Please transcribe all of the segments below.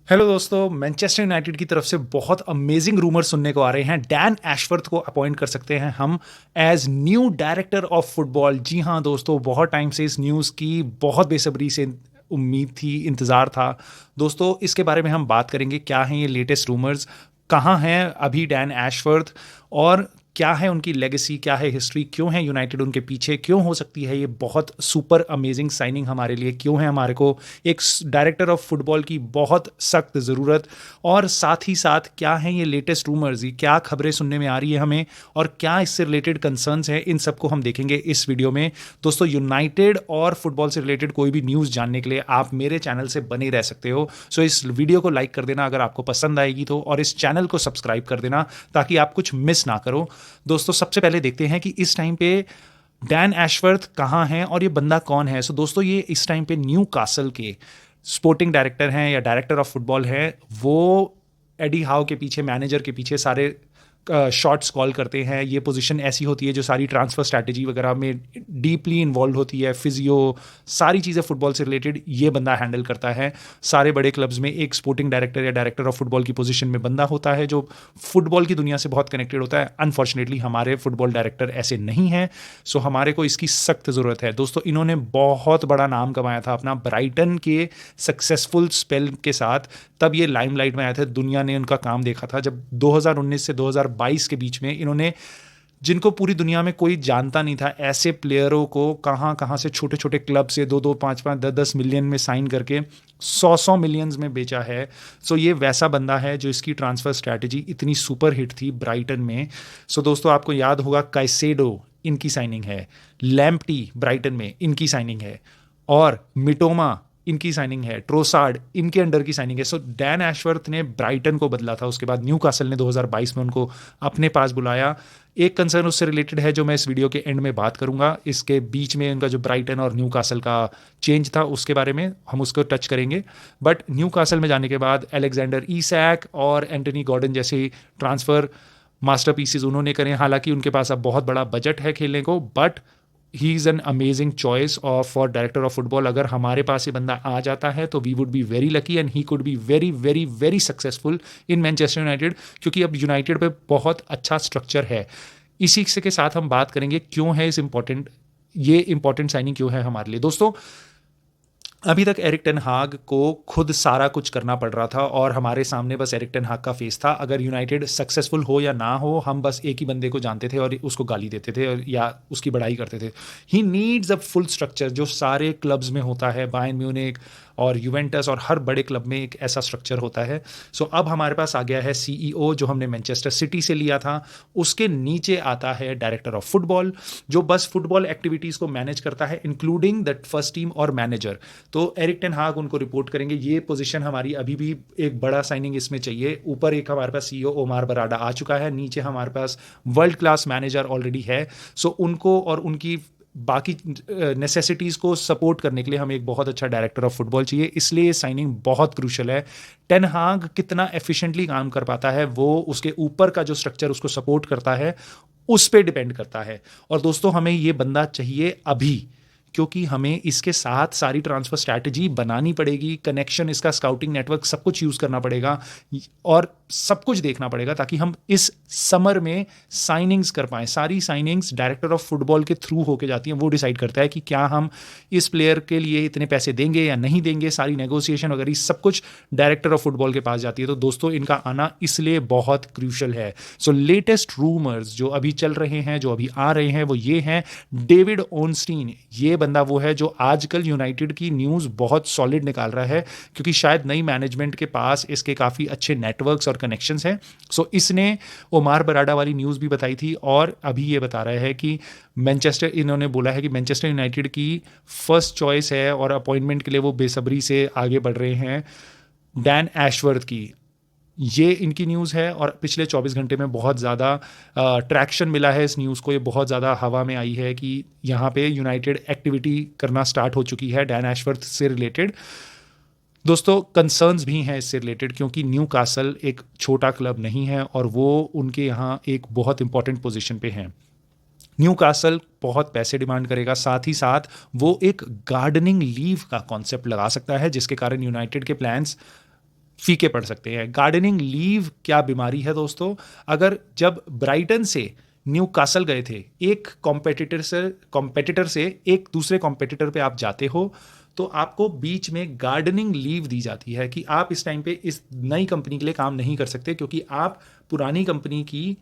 Hello दोस्तों, Manchester United की तरफ से बहुत अमेजिंग रूमर सुनने को आ रहे हैं। डैन एशवर्थ को अपॉइंट कर सकते हैं हम as new director of football. जी हाँ दोस्तों, बहुत टाइम से इस न्यूज़ की बहुत बेसब्री से उम्मीद थी, इंतज़ार था। दोस्तों, इसके बारे में हम बात करेंगे। क्या हैं ये लेटेस्ट रूमर्स, कहाँ हैं अभी डैन एशवर्थ, और क्या है उनकी लेगेसी, क्या है हिस्ट्री, क्यों है यूनाइटेड उनके पीछे, क्यों हो सकती है ये बहुत सुपर अमेजिंग साइनिंग हमारे लिए, क्यों है हमारे को एक डायरेक्टर ऑफ फुटबॉल की बहुत सख्त ज़रूरत, और साथ ही साथ क्या हैं ये लेटेस्ट रूमर्स, ये क्या खबरें सुनने में आ रही है हमें, और क्या इससे रिलेटेड कंसर्न्स हैं, इन सबको हम देखेंगे इस वीडियो में। दोस्तों, यूनाइटेड और फुटबॉल से रिलेटेड कोई भी न्यूज़ जानने के लिए आप मेरे चैनल से बने रह सकते हो। सो इस वीडियो को लाइक कर देना अगर आपको पसंद आएगी तो, और इस चैनल को सब्सक्राइब कर देना ताकि आप कुछ मिस ना करो। दोस्तों, सबसे पहले देखते हैं कि इस टाइम पे डैन एशवर्थ कहाँ हैं और ये बंदा कौन है। सो दोस्तों, ये इस टाइम पे न्यू कासल के स्पोर्टिंग डायरेक्टर हैं या डायरेक्टर ऑफ फुटबॉल हैं। वो एडी हाउ के पीछे, मैनेजर के पीछे सारे शॉट्स कॉल करते हैं। ये पोजीशन ऐसी होती है जो सारी ट्रांसफर स्ट्रैटेजी वगैरह में डीपली इन्वॉल्व होती है। फिजियो, सारी चीज़ें फुटबॉल से रिलेटेड ये बंदा हैंडल करता है। सारे बड़े क्लब्स में एक स्पोर्टिंग डायरेक्टर या डायरेक्टर ऑफ फुटबॉल की पोजीशन में बंदा होता है जो फुटबॉल की दुनिया से बहुत कनेक्टेड होता है। अनफॉर्चुनेटली हमारे फुटबॉल डायरेक्टर ऐसे नहीं हैं। सो हमारे को इसकी सख्त ज़रूरत है। दोस्तों, इन्होंने बहुत बड़ा नाम कमाया था अपना ब्राइटन के सक्सेसफुल स्पेल के साथ। तब ये लाइमलाइट में आए थे, दुनिया ने उनका काम देखा था जब 2019 से 2022 के बीच में इन्होंने, जिनको पूरी दुनिया में कोई जानता नहीं था, ऐसे प्लेयरों को कहाँ कहाँ से छोटे छोटे क्लब से 2-2, 5-5, 10-10 मिलियन में साइन करके 100-100 मिलियंस में बेचा है। सो ये वैसा बंदा है जो इसकी ट्रांसफर स्ट्रैटेजी इतनी सुपर हिट थी ब्राइटन में। सो दोस्तों, आपको याद होगा काइसेडो इनकी साइनिंग है, लैम्प्टी ब्राइटन में इनकी साइनिंग है, और मिटोमा इनकी साइनिंग है, ट्रोसार्ड इनके अंडर की साइनिंग है। सो डैन एशवर्थ ने ब्राइटन को बदला था, उसके बाद न्यूकासल ने 2022 में उनको अपने पास बुलाया। एक कंसर्न उससे रिलेटेड है जो मैं इस वीडियो के एंड में बात करूंगा। इसके बीच में उनका जो ब्राइटन और न्यूकासल का चेंज था उसके बारे में हम उसको टच करेंगे। बट न्यूकासल में जाने के बाद एलेक्जेंडर ईसैक और एंटनी गॉर्डन जैसे ट्रांसफर मास्टरपीसेस उन्होंने करे। हालांकि उनके पास अब बहुत बड़ा बजट है खेलने को, but he is an amazing choice of for director of football. अगर हमारे पास ये बंदा आ जाता है तो we would be very lucky and he could be very very very successful in Manchester United, क्योंकि अब यूनाइटेड पे बहुत अच्छा स्ट्रक्चर है। इसी से के साथ हम बात करेंगे क्यों है ये इंपॉर्टेंट साइनिंग क्यों है हमारे लिए। दोस्तों, अभी तक एरिक टेन हाग को खुद सारा कुछ करना पड़ रहा था और हमारे सामने बस एरिक टेन हाग का फेस था। अगर यूनाइटेड सक्सेसफुल हो या ना हो, हम बस एक ही बंदे को जानते थे और उसको गाली देते थे या उसकी बड़ाई करते थे। He needs a full structure जो सारे क्लब्स में होता है, बायर्न म्यूनिख और यूवेंटस और हर बड़े क्लब में एक ऐसा स्ट्रक्चर होता है। सो अब हमारे पास आ गया है सीईओ जो हमने मैनचेस्टर सिटी से लिया था। उसके नीचे आता है डायरेक्टर ऑफ फुटबॉल जो बस फुटबॉल एक्टिविटीज़ को मैनेज करता है, इंक्लूडिंग द फर्स्ट टीम और मैनेजर। तो एरिक टेन हाग उनको रिपोर्ट करेंगे। ये पोजीशन हमारी अभी भी एक बड़ा साइनिंग इसमें चाहिए। ऊपर एक हमारे पास सीईओ ओमार बराडा आ चुका है, नीचे हमारे पास वर्ल्ड क्लास मैनेजर ऑलरेडी है। सो उनको और उनकी बाकी नेसेसिटीज़ को सपोर्ट करने के लिए हमें एक बहुत अच्छा डायरेक्टर ऑफ फुटबॉल चाहिए। इसलिए ये साइनिंग बहुत क्रूशल है। टेन हाग कितना एफिशिएंटली काम कर पाता है वो उसके ऊपर का जो स्ट्रक्चर उसको सपोर्ट करता है उस पर डिपेंड करता है। और दोस्तों, हमें ये बंदा चाहिए अभी, क्योंकि हमें इसके साथ सारी ट्रांसफर स्ट्रैटेजी बनानी पड़ेगी, कनेक्शन, इसका स्काउटिंग नेटवर्क, सब कुछ यूज़ करना पड़ेगा और सब कुछ देखना पड़ेगा ताकि हम इस समर में साइनिंग्स कर पाएँ। सारी साइनिंग्स डायरेक्टर ऑफ फुटबॉल के थ्रू होके जाती हैं। वो डिसाइड करता है कि क्या हम इस प्लेयर के लिए इतने पैसे देंगे या नहीं देंगे। सारी नेगोशिएशन वगैरह सब कुछ डायरेक्टर ऑफ फुटबॉल के पास जाती है। तो दोस्तों, इनका आना इसलिए बहुत क्रूशल है। सो लेटेस्ट रूमर्स जो अभी चल रहे हैं, जो अभी आ रहे हैं, वो ये हैं। डेविड ओनस्टीन, ये बंदा वो है जो आजकल यूनाइटेड की न्यूज़ बहुत सॉलिड निकाल रहा है, क्योंकि शायद नई मैनेजमेंट के पास इसके काफ़ी अच्छे नेटवर्क्स और कनेक्शंस हैं। सो इसने ओमार बराडा वाली न्यूज़ भी बताई थी और अभी ये बता रहा है कि इन्होंने बोला है कि मैनचेस्टर यूनाइटेड की फर्स्ट चॉइस है और अपॉइंटमेंट के लिए वो बेसब्री से आगे बढ़ रहे हैं डैन एशवर्थ की। ये इनकी न्यूज़ है और पिछले 24 घंटे में बहुत ज़्यादा ट्रैक्शन मिला है इस न्यूज़ को। ये बहुत ज़्यादा हवा में आई है कि यहाँ पे यूनाइटेड एक्टिविटी करना स्टार्ट हो चुकी है डैन एशवर्थ से रिलेटेड। दोस्तों, कंसर्न्स भी हैं इससे रिलेटेड, क्योंकि न्यू कासल एक छोटा क्लब नहीं है और वो उनके यहाँ एक बहुत इंपॉर्टेंट पोजीशन पे हैं। न्यू कासल बहुत पैसे डिमांड करेगा, साथ ही साथ वो एक गार्डनिंग लीव का कॉन्सेप्ट लगा सकता है जिसके कारण यूनाइटेड के प्लान्स फीके पड़ सकते हैं। गार्डनिंग लीव क्या बीमारी है दोस्तों? अगर जब ब्राइटन से न्यू कासल गए थे, एक कॉम्पिटिटर से एक दूसरे कॉम्पिटिटर पे आप जाते हो, तो आपको बीच में गार्डनिंग लीव दी जाती है कि आप इस टाइम पे इस नई कंपनी के लिए काम नहीं कर सकते, क्योंकि आप पुरानी कंपनी की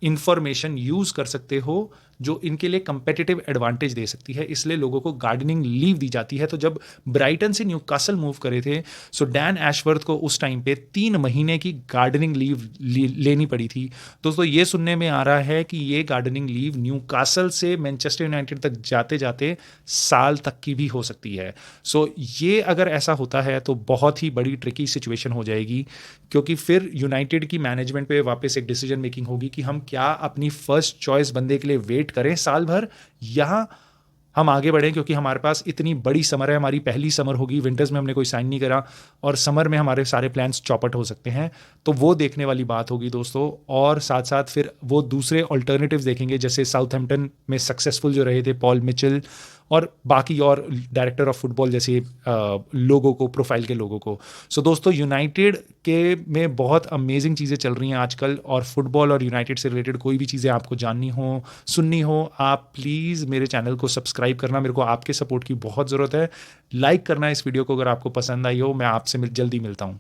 इंफॉर्मेशन यूज कर सकते हो जो इनके लिए कंपेटिटिव एडवांटेज दे सकती है, इसलिए लोगों को गार्डनिंग लीव दी जाती है। तो जब ब्राइटन से न्यूकासल मूव करे थे, सो डैन एशवर्थ को उस टाइम पे 3 महीने की गार्डनिंग लीव लेनी पड़ी थी। दोस्तों ये सुनने में आ रहा है कि ये गार्डनिंग लीव न्यूकासल से मैनचेस्टर यूनाइटेड तक जाते जाते साल तक की भी हो सकती है। सो ये अगर ऐसा होता है तो बहुत ही बड़ी ट्रिकी सिचुएशन हो जाएगी, क्योंकि फिर यूनाइटेड की मैनेजमेंट पे वापस एक डिसीजन मेकिंग होगी कि हम क्या अपनी फर्स्ट चॉइस बंदे के लिए वेट करें साल भर, या हम आगे बढ़ें, क्योंकि हमारे पास इतनी बड़ी समर है, हमारी पहली समर होगी, विंटर्स में हमने कोई साइन नहीं करा और समर में हमारे सारे प्लान्स चौपट हो सकते हैं। तो वो देखने वाली बात होगी दोस्तों। और साथ साथ फिर वो दूसरे ऑल्टरनेटिव्स देखेंगे, जैसे साउथहैम्पटन में सक्सेसफुल जो रहे थे पॉल मिचेल और बाकी और डायरेक्टर ऑफ फुटबॉल जैसे लोगों को, प्रोफाइल के लोगों को। सो दोस्तों यूनाइटेड के में बहुत अमेजिंग चीज़ें चल रही हैं आजकल, और फुटबॉल और यूनाइटेड से रिलेटेड कोई भी चीज़ें आपको जाननी हो, सुननी हो, आप प्लीज़ मेरे चैनल को सब्सक्राइब करना। मेरे को आपके सपोर्ट की बहुत ज़रूरत है। लाइक करना इस वीडियो को अगर आपको पसंद आई हो। मैं आपसे जल्दी मिलता हूँ।